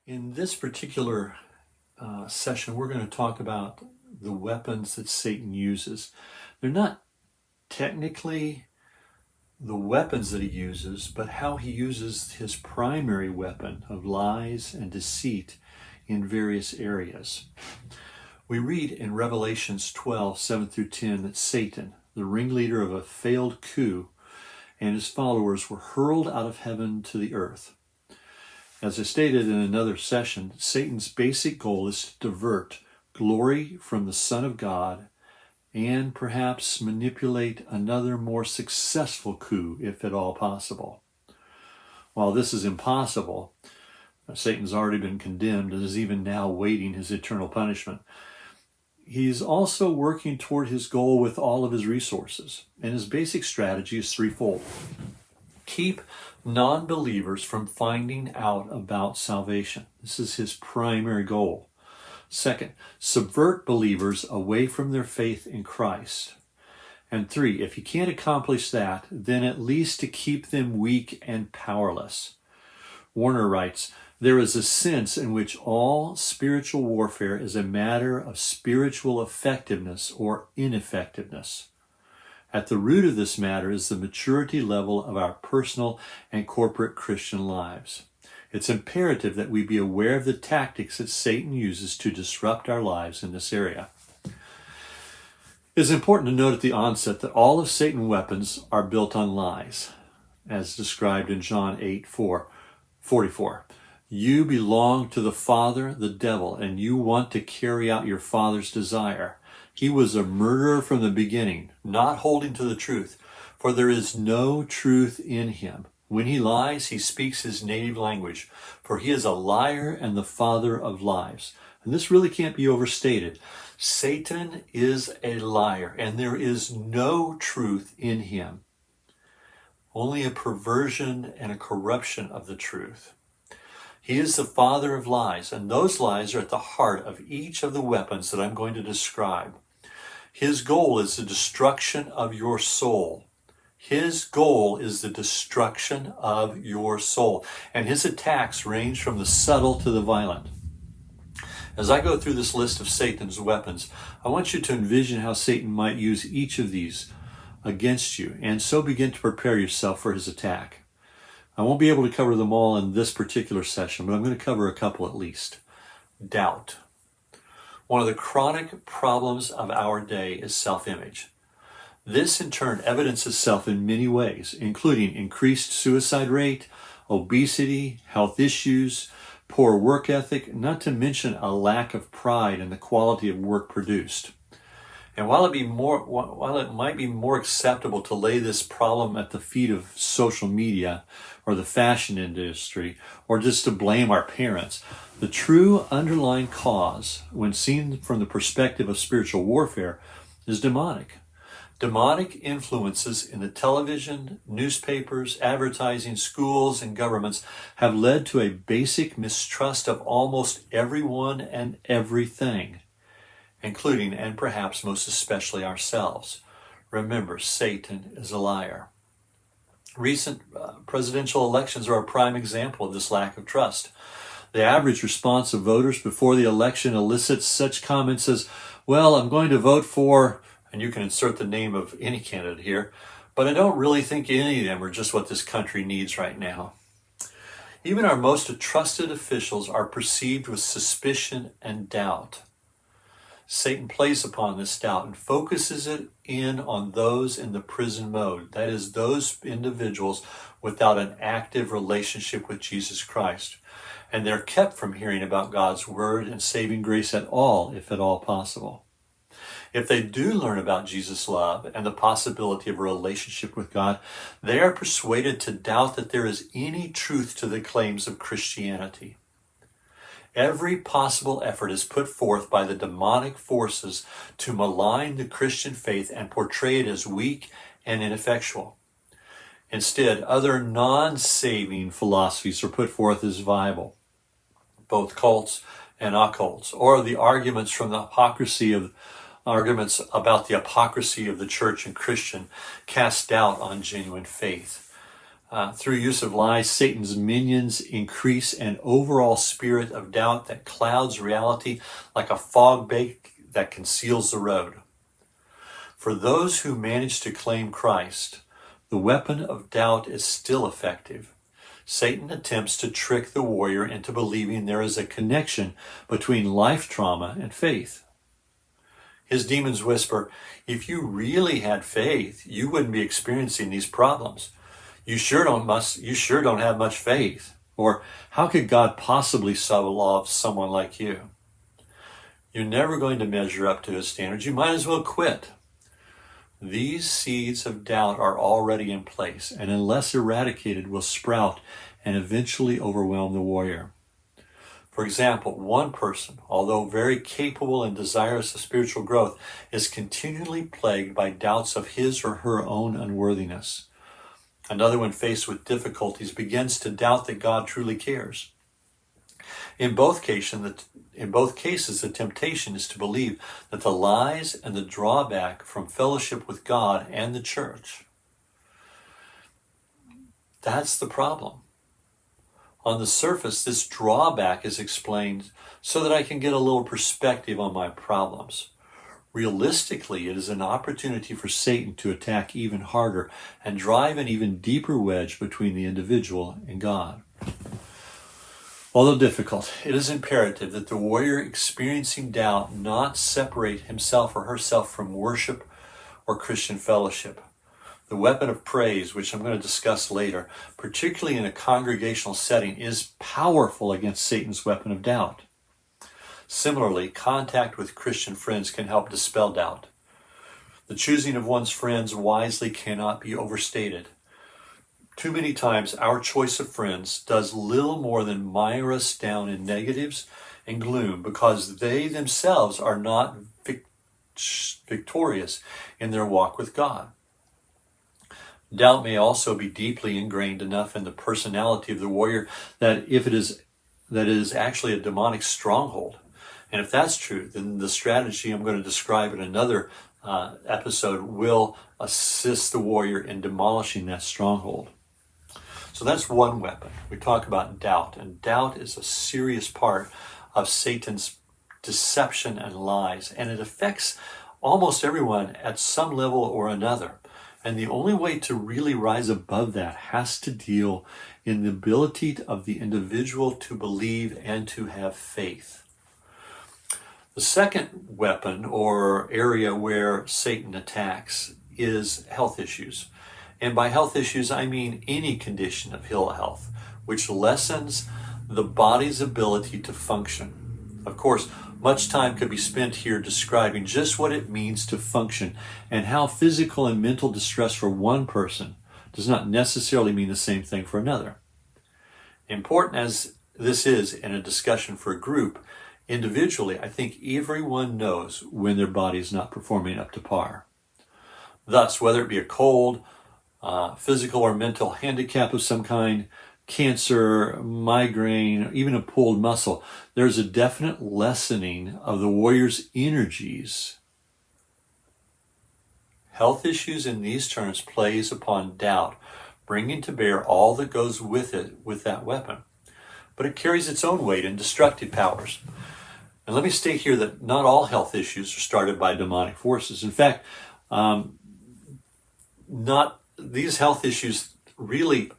In this particular session, we're going to talk about the weapons that Satan uses. They're not technically the weapons that he uses, but how he uses his primary weapon of lies and deceit in various areas. We read in Revelations 12, 7 through 10, that Satan, the ringleader of a failed coup, and his followers were hurled out of heaven to the earth. As I stated in another session, Satan's basic goal is to divert glory from the Son of God and perhaps manipulate another more successful coup, if at all possible. While this is impossible, Satan's already been condemned and is even now waiting his eternal punishment. He's also working toward his goal with all of his resources, and his basic strategy is threefold. Keep non-believers from finding out about salvation. This is his primary goal. Second, subvert believers away from their faith in Christ. And three, if he can't accomplish that, then at least to keep them weak and powerless. Warner writes, "There is a sense in which all spiritual warfare is a matter of spiritual effectiveness or ineffectiveness. At the root of this matter is the maturity level of our personal and corporate Christian lives. It's imperative that we be aware of the tactics that Satan uses to disrupt our lives in this area." It's important to note at the onset that all of Satan's weapons are built on lies, as described in John 8:44. "You belong to the father, the devil, and you want to carry out your father's desire. He was a murderer from the beginning, not holding to the truth, for there is no truth in him. When he lies, he speaks his native language, for he is a liar and the father of lies." And this really can't be overstated. Satan is a liar, and there is no truth in him. Only a perversion and a corruption of the truth. He is the father of lies, and those lies are at the heart of each of the weapons that I'm going to describe. His goal is the destruction of your soul. His goal is the destruction of your soul. And his attacks range from the subtle to the violent. As I go through this list of Satan's weapons, I want you to envision how Satan might use each of these against you, and so begin to prepare yourself for his attack. I won't be able to cover them all in this particular session, but I'm going to cover a couple at least. Doubt. One of the chronic problems of our day is self-image. This in turn evidences itself in many ways, including increased suicide rate, obesity, health issues, poor work ethic, not to mention a lack of pride in the quality of work produced. And while it might be more acceptable to lay this problem at the feet of social media or the fashion industry, or just to blame our parents, the true underlying cause, when seen from the perspective of spiritual warfare, is demonic. Demonic influences in the television, newspapers, advertising, schools, and governments have led to a basic mistrust of almost everyone and everything, including and perhaps most especially ourselves. Remember, Satan is a liar. Recent presidential elections are a prime example of this lack of trust. The average response of voters before the election elicits such comments as, "Well, I'm going to vote for," and you can insert the name of any candidate here, "but I don't really think any of them are just what this country needs right now." Even our most trusted officials are perceived with suspicion and doubt. Satan plays upon this doubt and focuses it in on those in the prison mode. That is, those individuals without an active relationship with Jesus Christ. And they're kept from hearing about God's word and saving grace at all, if at all possible. If they do learn about Jesus' love and the possibility of a relationship with God, they are persuaded to doubt that there is any truth to the claims of Christianity. Every possible effort is put forth by the demonic forces to malign the Christian faith and portray it as weak and ineffectual. Instead, other non-saving philosophies are put forth as viable, both cults and occults, or the arguments about the hypocrisy of the church and Christian cast doubt on genuine faith. Through use of lies, Satan's minions increase an overall spirit of doubt that clouds reality like a fog bank that conceals the road. For those who manage to claim Christ, the weapon of doubt is still effective. Satan attempts to trick the warrior into believing there is a connection between life trauma and faith. His demons whisper, if you really had faith, you wouldn't be experiencing these problems. You sure don't have much faith. Or how could God possibly love someone like you? You're never going to measure up to his standards. You might as well quit. These seeds of doubt are already in place, and unless eradicated, will sprout and eventually overwhelm the warrior. For example, one person, although very capable and desirous of spiritual growth, is continually plagued by doubts of his or her own unworthiness. Another, when faced with difficulties, begins to doubt that God truly cares. In both cases, the temptation is to believe that the lies and the drawback from fellowship with God and the church. That's the problem. On the surface, this drawback is explained so that I can get a little perspective on my problems. Realistically, it is an opportunity for Satan to attack even harder and drive an even deeper wedge between the individual and God. Although difficult, it is imperative that the warrior experiencing doubt not separate himself or herself from worship or Christian fellowship. The weapon of praise, which I'm going to discuss later, particularly in a congregational setting, is powerful against Satan's weapon of doubt. Similarly, contact with Christian friends can help dispel doubt. The choosing of one's friends wisely cannot be overstated. Too many times, our choice of friends does little more than mire us down in negatives and gloom because they themselves are not victorious in their walk with God. Doubt may also be deeply ingrained enough in the personality of the warrior that it is actually a demonic stronghold. And if that's true, then the strategy I'm going to describe in another episode will assist the warrior in demolishing that stronghold. So that's one weapon. We talk about doubt, and doubt is a serious part of Satan's deception and lies, and it affects almost everyone at some level or another. And the only way to really rise above that has to deal in the ability of the individual to believe and to have faith. The second weapon or area where Satan attacks is health issues. And by health issues, I mean any condition of ill health, which lessens the body's ability to function. Of course, much time could be spent here describing just what it means to function and how physical and mental distress for one person does not necessarily mean the same thing for another. Important as this is in a discussion for a group, individually, I think everyone knows when their body is not performing up to par. Thus, whether it be a cold, physical or mental handicap of some kind, cancer, migraine, even a pulled muscle, there's a definite lessening of the warrior's energies. Health issues in these terms plays upon doubt, bringing to bear all that goes with it with that weapon. But it carries its own weight and destructive powers. And let me state here that not all health issues are started by demonic forces. In fact, these health issues really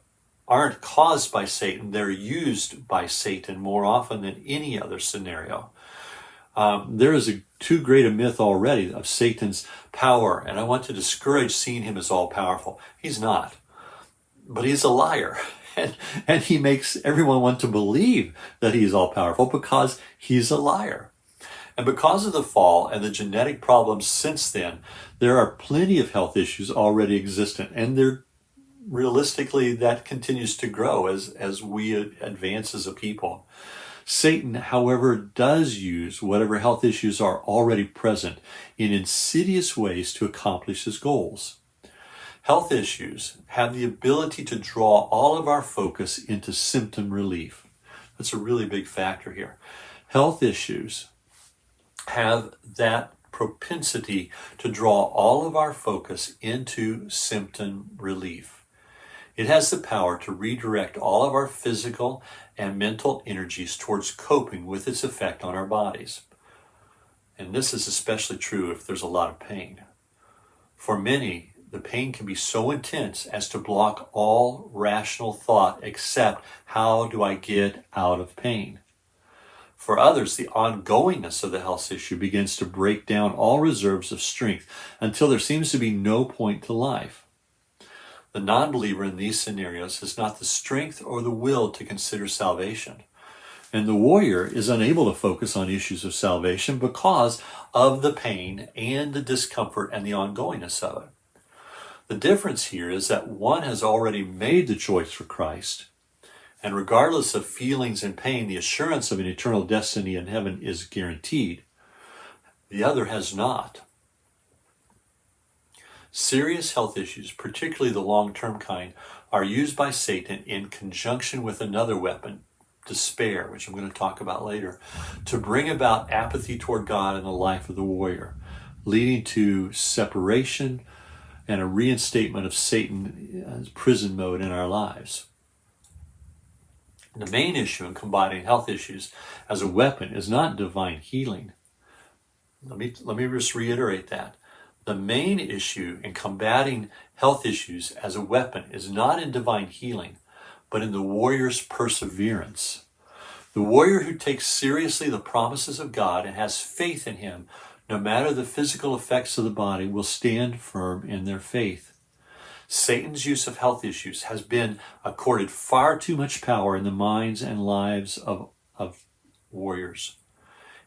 aren't caused by Satan. They're used by Satan more often than any other scenario. There is too great a myth already of Satan's power, and I want to discourage seeing him as all-powerful. He's not. But he's a liar. And he makes everyone want to believe that he's all-powerful because he's a liar. And because of the fall and the genetic problems since then, there are plenty of health issues already existent. And realistically, that continues to grow as we advance as a people. Satan, however, does use whatever health issues are already present in insidious ways to accomplish his goals. Health issues have the ability to draw all of our focus into symptom relief. That's a really big factor here. Health issues have that propensity to draw all of our focus into symptom relief. It has the power to redirect all of our physical and mental energies towards coping with its effect on our bodies. And this is especially true if there's a lot of pain. For many, the pain can be so intense as to block all rational thought except, how do I get out of pain? For others, the ongoingness of the health issue begins to break down all reserves of strength until there seems to be no point to life. The non-believer in these scenarios has not the strength or the will to consider salvation. And the warrior is unable to focus on issues of salvation because of the pain and the discomfort and the ongoingness of it. The difference here is that one has already made the choice for Christ, and regardless of feelings and pain, the assurance of an eternal destiny in heaven is guaranteed. The other has not. Serious health issues, particularly the long-term kind, are used by Satan in conjunction with another weapon, despair, which I'm going to talk about later, to bring about apathy toward God in the life of the warrior, leading to separation and a reinstatement of Satan's prison mode in our lives. The main issue in combating health issues as a weapon is not divine healing. Let me just reiterate that. The main issue in combating health issues as a weapon is not in divine healing, but in the warrior's perseverance. The warrior who takes seriously the promises of God and has faith in Him, no matter the physical effects of the body, will stand firm in their faith. Satan's use of health issues has been accorded far too much power in the minds and lives of warriors.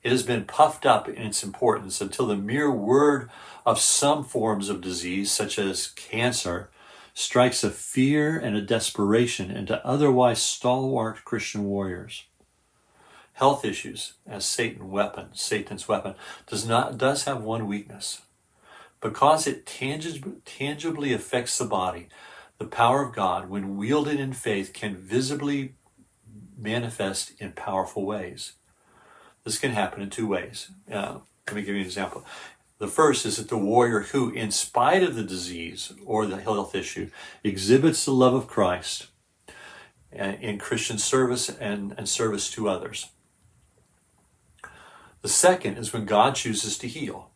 It has been puffed up in its importance until the mere word of some forms of disease, such as cancer, strikes a fear and a desperation into otherwise stalwart Christian warriors. Health issues, as Satan's weapon, does have one weakness. Because it tangibly affects the body, the power of God, when wielded in faith, can visibly manifest in powerful ways. This can happen in two ways. Let me give you an example. The first is that the warrior who, in spite of the disease or the health issue, exhibits the love of Christ in Christian service and service to others. The second is when God chooses to heal.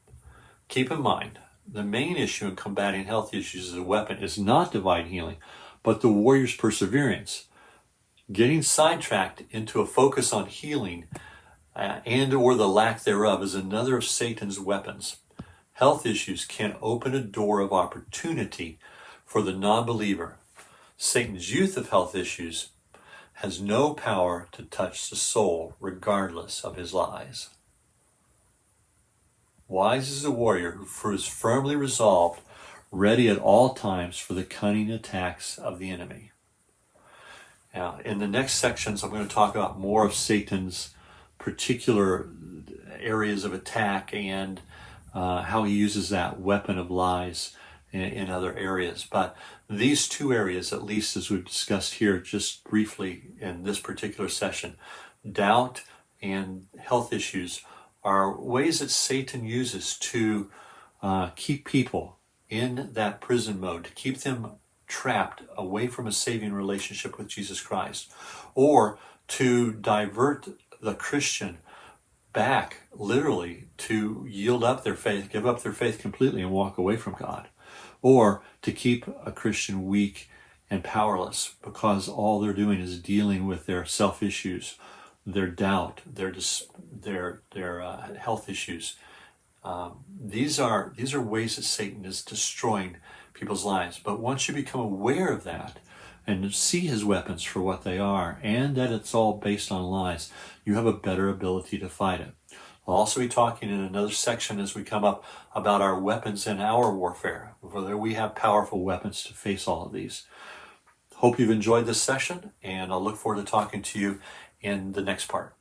Keep in mind, the main issue in combating health issues as a weapon is not divine healing, but the warrior's perseverance. Getting sidetracked into a focus on healing and or the lack thereof is another of Satan's weapons. Health issues can open a door of opportunity for the non-believer. Satan's use of health issues has no power to touch the soul, regardless of his lies. Wise is the warrior who is firmly resolved, ready at all times for the cunning attacks of the enemy. Now, in the next sections, I'm going to talk about more of Satan's particular areas of attack and how he uses that weapon of lies in other areas. But these two areas, at least as we've discussed here just briefly in this particular session, doubt and health issues, are ways that Satan uses to keep people in that prison mode, to keep them trapped away from a saving relationship with Jesus Christ, or to divert the Christian back, literally, to yield up their faith, give up their faith completely and walk away from God, or to keep a Christian weak and powerless because all they're doing is dealing with their self-issues, their doubt, their health issues. These are ways that Satan is destroying people's lives. But once you become aware of that and see his weapons for what they are, and that it's all based on lies, you have a better ability to fight it. I'll also be talking in another section as we come up about our weapons in our warfare, whether we have powerful weapons to face all of these. Hope you've enjoyed this session, and I'll look forward to talking to you in the next part.